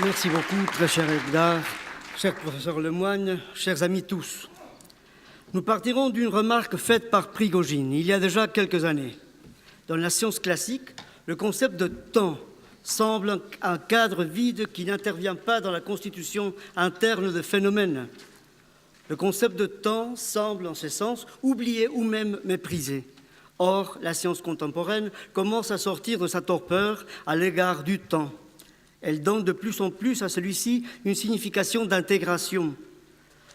Merci beaucoup, très cher Edgar, cher professeur Lemoine, chers amis tous. Nous partirons d'une remarque faite par Prigogine il y a déjà quelques années. Dans la science classique, le concept de temps semble un cadre vide qui n'intervient pas dans la constitution interne de phénomènes. Le concept de temps semble, en ce sens, oublié ou même méprisé. Or, la science contemporaine commence à sortir de sa torpeur à l'égard du temps. Elle donne de plus en plus à celui-ci une signification d'intégration.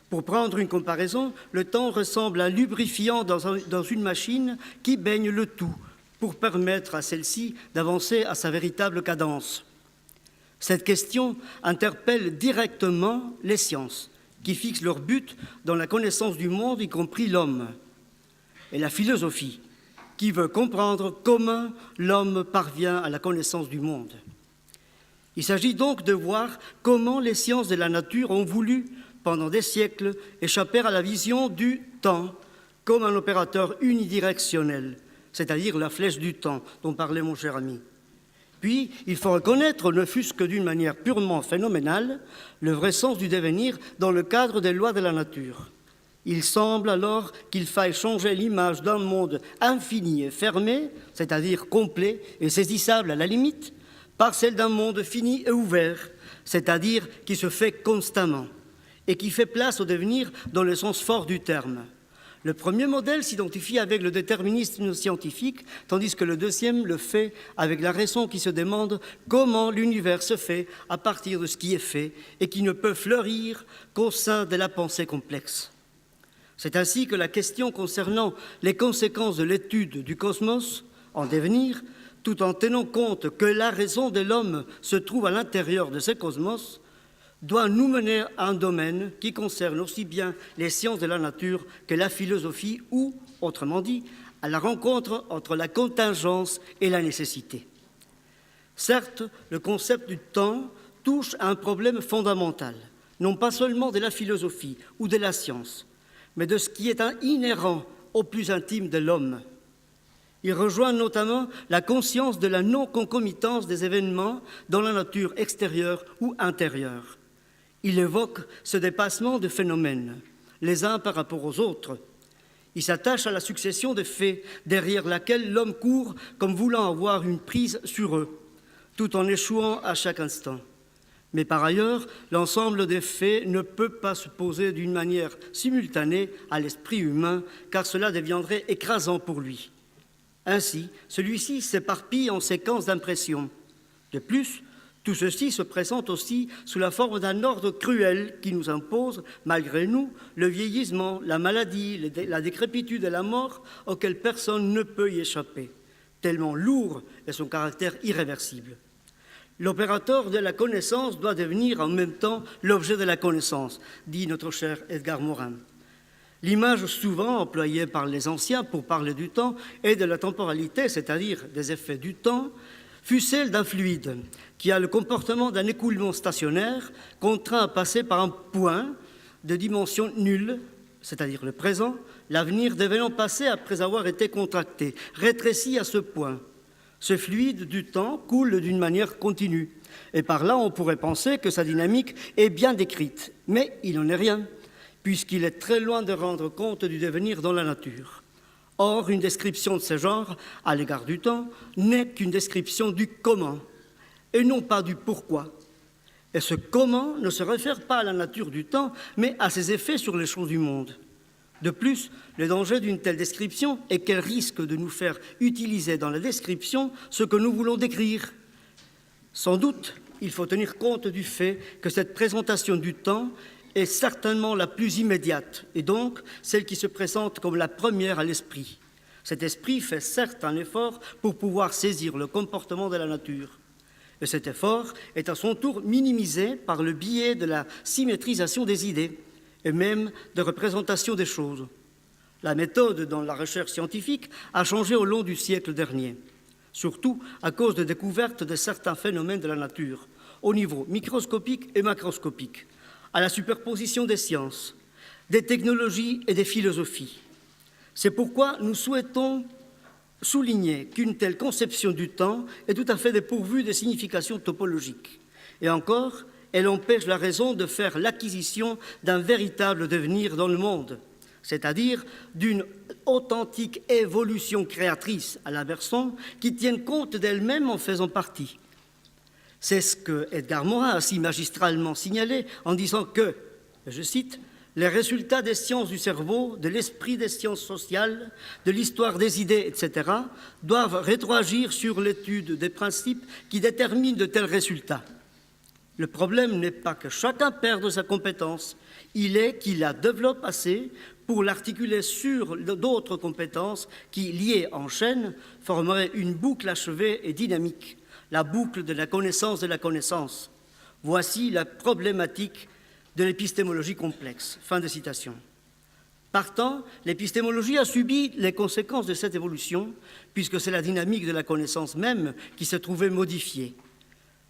Pour prendre une comparaison, le temps ressemble à un lubrifiant dans une machine qui baigne le tout pour permettre à celle-ci d'avancer à sa véritable cadence. Cette question interpelle directement les sciences, qui fixent leur but dans la connaissance du monde, y compris l'homme, et la philosophie, qui veut comprendre comment l'homme parvient à la connaissance du monde. Il s'agit donc de voir comment les sciences de la nature ont voulu, pendant des siècles, échapper à la vision du temps comme un opérateur unidirectionnel, c'est-à-dire la flèche du temps dont parlait mon cher ami. Puis, il faut reconnaître, ne fût-ce que d'une manière purement phénoménale, le vrai sens du devenir dans le cadre des lois de la nature. Il semble alors qu'il faille changer l'image d'un monde infini et fermé, c'est-à-dire complet et saisissable à la limite, par celle d'un monde fini et ouvert, c'est-à-dire qui se fait constamment et qui fait place au devenir dans le sens fort du terme. Le premier modèle s'identifie avec le déterminisme scientifique, tandis que le deuxième le fait avec la raison qui se demande comment l'univers se fait à partir de ce qui est fait et qui ne peut fleurir qu'au sein de la pensée complexe. C'est ainsi que la question concernant les conséquences de l'étude du cosmos en devenir, tout en tenant compte que la raison de l'homme se trouve à l'intérieur de ce cosmos, doit nous mener à un domaine qui concerne aussi bien les sciences de la nature que la philosophie ou, autrement dit, à la rencontre entre la contingence et la nécessité. Certes, le concept du temps touche à un problème fondamental, non pas seulement de la philosophie ou de la science, mais de ce qui est inhérent au plus intime de l'homme. Il rejoint notamment la conscience de la non-concomitance des événements dans la nature extérieure ou intérieure. Il évoque ce dépassement de phénomènes, les uns par rapport aux autres. Il s'attache à la succession de faits derrière laquelle l'homme court comme voulant avoir une prise sur eux, tout en échouant à chaque instant. Mais par ailleurs, l'ensemble des faits ne peut pas se poser d'une manière simultanée à l'esprit humain, car cela deviendrait écrasant pour lui. Ainsi, celui-ci s'éparpille en séquences d'impressions. De plus, tout ceci se présente aussi sous la forme d'un ordre cruel qui nous impose, malgré nous, le vieillissement, la maladie, la décrépitude et la mort auxquelles personne ne peut y échapper, tellement lourd est son caractère irréversible. L'opérateur de la connaissance doit devenir en même temps l'objet de la connaissance, dit notre cher Edgar Morin. L'image souvent employée par les anciens pour parler du temps et de la temporalité, c'est-à-dire des effets du temps, fut celle d'un fluide qui a le comportement d'un écoulement stationnaire contraint à passer par un point de dimension nulle, c'est-à-dire le présent, l'avenir devenant passé après avoir été contracté, rétréci à ce point. Ce fluide du temps coule d'une manière continue, et par là on pourrait penser que sa dynamique est bien décrite, mais il n'en est rien, puisqu'il est très loin de rendre compte du devenir dans la nature. Or, une description de ce genre, à l'égard du temps, n'est qu'une description du comment, et non pas du pourquoi. Et ce comment ne se réfère pas à la nature du temps, mais à ses effets sur les choses du monde. De plus, le danger d'une telle description est qu'elle risque de nous faire utiliser dans la description ce que nous voulons décrire. Sans doute, il faut tenir compte du fait que cette présentation du temps est certainement la plus immédiate, et donc celle qui se présente comme la première à l'esprit. Cet esprit fait certes un effort pour pouvoir saisir le comportement de la nature. Et cet effort est à son tour minimisé par le biais de la symétrisation des idées, et même de représentation des choses. La méthode dans la recherche scientifique a changé au long du siècle dernier, surtout à cause de découvertes de certains phénomènes de la nature, au niveau microscopique et macroscopique, à la superposition des sciences, des technologies et des philosophies. C'est pourquoi nous souhaitons souligner qu'une telle conception du temps est tout à fait dépourvue de signification topologique. Et encore, elle empêche la raison de faire l'acquisition d'un véritable devenir dans le monde, c'est-à-dire d'une authentique évolution créatrice à la Bergson qui tienne compte d'elle-même en faisant partie. C'est ce que Edgar Morin a si magistralement signalé en disant que, je cite, « les résultats des sciences du cerveau, de l'esprit des sciences sociales, de l'histoire des idées, etc., doivent rétroagir sur l'étude des principes qui déterminent de tels résultats. Le problème n'est pas que chacun perde sa compétence, il est qu'il la développe assez pour l'articuler sur d'autres compétences qui, liées en chaîne, formeraient une boucle achevée et dynamique, la boucle de la connaissance de la connaissance. Voici la problématique de l'épistémologie complexe. » Fin de citation. Partant, l'épistémologie a subi les conséquences de cette évolution, puisque c'est la dynamique de la connaissance même qui s'est trouvée modifiée.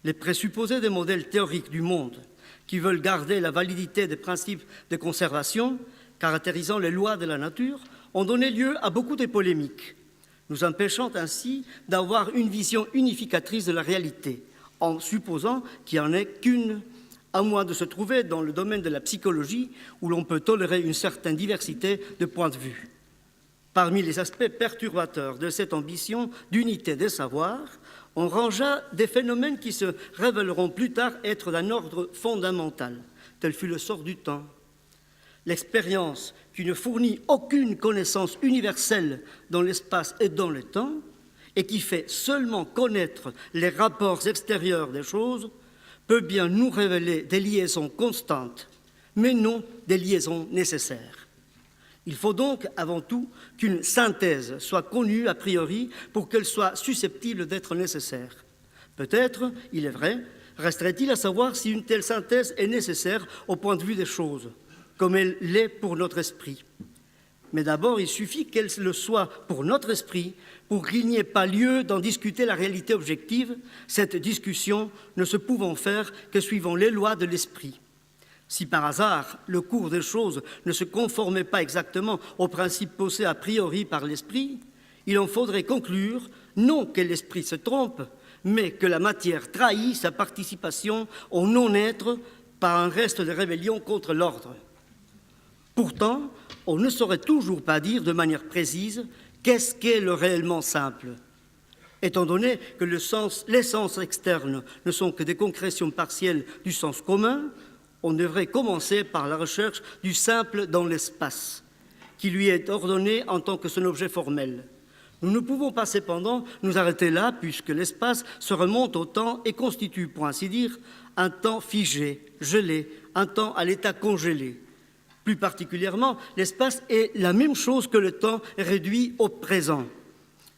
Les présupposés des modèles théoriques du monde, qui veulent garder la validité des principes de conservation, caractérisant les lois de la nature, ont donné lieu à beaucoup de polémiques, nous empêchant ainsi d'avoir une vision unificatrice de la réalité, en supposant qu'il n'y en ait qu'une, à moins de se trouver dans le domaine de la psychologie où l'on peut tolérer une certaine diversité de points de vue. Parmi les aspects perturbateurs de cette ambition d'unité des savoirs, on rangea des phénomènes qui se révéleront plus tard être d'un ordre fondamental, tel fut le sort du temps. L'expérience qui ne fournit aucune connaissance universelle dans l'espace et dans le temps, et qui fait seulement connaître les rapports extérieurs des choses, peut bien nous révéler des liaisons constantes, mais non des liaisons nécessaires. Il faut donc, avant tout, qu'une synthèse soit connue a priori pour qu'elle soit susceptible d'être nécessaire. Peut-être, il est vrai, resterait-il à savoir si une telle synthèse est nécessaire au point de vue des choses, comme elle l'est pour notre esprit. Mais d'abord, il suffit qu'elle le soit pour notre esprit, pour qu'il n'y ait pas lieu d'en discuter la réalité objective, cette discussion ne se pouvant faire que suivant les lois de l'esprit. Si par hasard le cours des choses ne se conformait pas exactement aux principes posés a priori par l'esprit, il en faudrait conclure non que l'esprit se trompe, mais que la matière trahit sa participation au non-être par un reste de rébellion contre l'ordre. Pourtant, on ne saurait toujours pas dire de manière précise qu'est-ce qu'est le réellement simple. Étant donné que les sens externes ne sont que des concrétions partielles du sens commun, on devrait commencer par la recherche du simple dans l'espace, qui lui est ordonné en tant que son objet formel. Nous ne pouvons pas cependant nous arrêter là, puisque l'espace se remonte au temps et constitue, pour ainsi dire, un temps figé, gelé, un temps à l'état congelé. Plus particulièrement, l'espace est la même chose que le temps réduit au présent.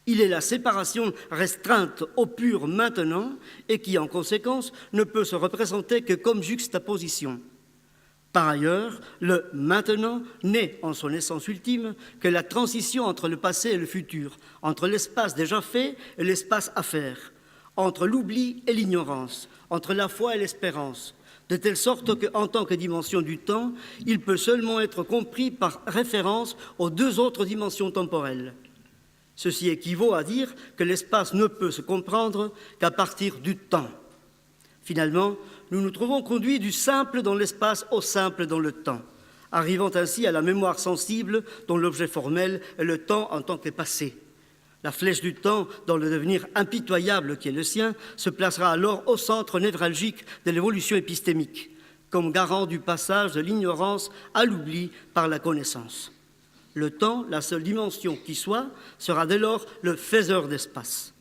Il est la séparation restreinte au pur maintenant et qui, en conséquence, ne peut se représenter que comme juxtaposition. Par ailleurs, le maintenant n'est, en son essence ultime, que la transition entre le passé et le futur, entre l'espace déjà fait et l'espace à faire, entre l'oubli et l'ignorance, entre la foi et l'espérance, de telle sorte qu'en tant que dimension du temps, il peut seulement être compris par référence aux deux autres dimensions temporelles. Ceci équivaut à dire que l'espace ne peut se comprendre qu'à partir du temps. Finalement, nous nous trouvons conduits du simple dans l'espace au simple dans le temps, arrivant ainsi à la mémoire sensible dont l'objet formel est le temps en tant que passé. La flèche du temps, dans le devenir impitoyable qui est le sien, se placera alors au centre névralgique de l'évolution épistémique, comme garant du passage de l'ignorance à l'oubli par la connaissance. Le temps, la seule dimension qui soit, sera dès lors le faiseur d'espace.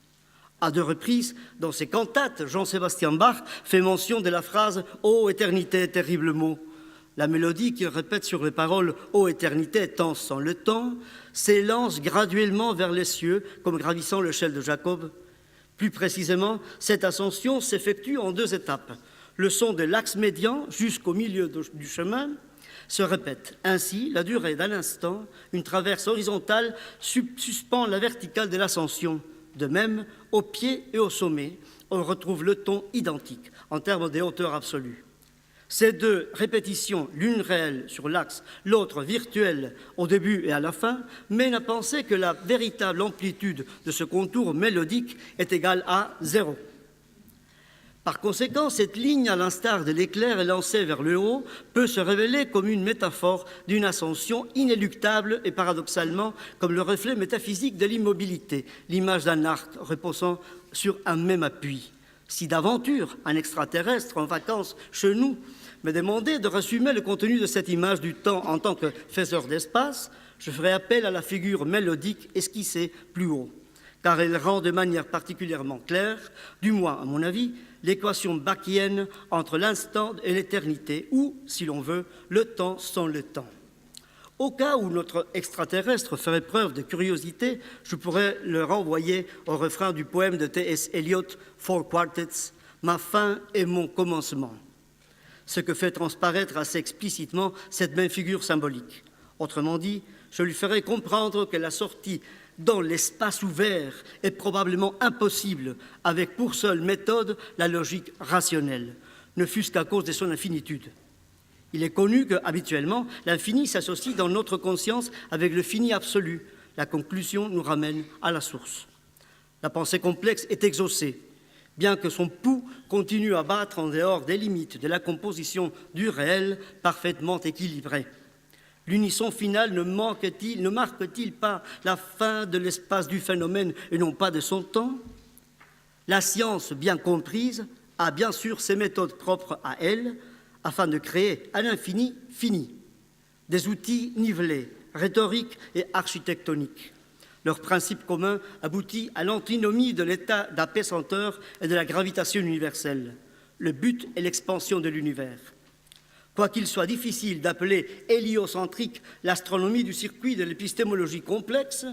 À deux reprises, dans ses cantates, Jean-Sébastien Bach fait mention de la phrase « Ô éternité, terrible mot ». La mélodie qui répète sur les paroles « Ô éternité, temps sans le temps » s'élance graduellement vers les cieux, comme gravissant l'échelle de Jacob. Plus précisément, cette ascension s'effectue en deux étapes. Le son de l'axe médian jusqu'au milieu du chemin se répète. Ainsi, la durée d'un instant, une traverse horizontale suspend la verticale de l'ascension. De même, au pied et au sommet, on retrouve le ton identique en termes de hauteur absolue. Ces deux répétitions, l'une réelle sur l'axe, l'autre virtuelle au début et à la fin, mènent à penser que la véritable amplitude de ce contour mélodique est égale à 0. Par conséquent, cette ligne, à l'instar de l'éclair lancé vers le haut, peut se révéler comme une métaphore d'une ascension inéluctable et paradoxalement comme le reflet métaphysique de l'immobilité, l'image d'un arc reposant sur un même appui. Si d'aventure un extraterrestre en vacances chez nous me demandait de résumer le contenu de cette image du temps en tant que faiseur d'espace, je ferai appel à la figure mélodique esquissée plus haut, car elle rend de manière particulièrement claire, du moins à mon avis, l'équation bacchienne entre l'instant et l'éternité, ou, si l'on veut, le temps sans le temps. Au cas où notre extraterrestre ferait preuve de curiosité, je pourrais le renvoyer au refrain du poème de T.S. Eliot, Four Quartets, « Ma fin est mon commencement », ce que fait transparaître assez explicitement cette même figure symbolique. Autrement dit, je lui ferai comprendre que la sortie dans l'espace ouvert est probablement impossible avec pour seule méthode la logique rationnelle, ne fût-ce qu'à cause de son infinitude. Il est connu que, habituellement, l'infini s'associe dans notre conscience avec le fini absolu. La conclusion nous ramène à la source. La pensée complexe est exaucée, bien que son pouls continue à battre en dehors des limites de la composition du réel parfaitement équilibré. L'unisson final ne marque-t-il pas la fin de l'espace du phénomène et non pas de son temps? La science, bien comprise, a bien sûr ses méthodes propres à elle, afin de créer à l'infini fini, des outils nivelés, rhétoriques et architectoniques. Leur principe commun aboutit à l'antinomie de l'état d'apaisanteur et de la gravitation universelle. Le but est l'expansion de l'univers. Quoiqu'il soit difficile d'appeler héliocentrique l'astronomie du circuit de l'épistémologie complexe,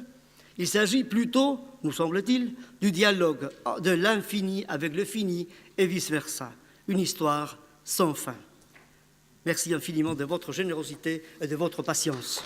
il s'agit plutôt, nous semble-t-il, du dialogue de l'infini avec le fini et vice-versa, une histoire sans fin. Merci infiniment de votre générosité et de votre patience.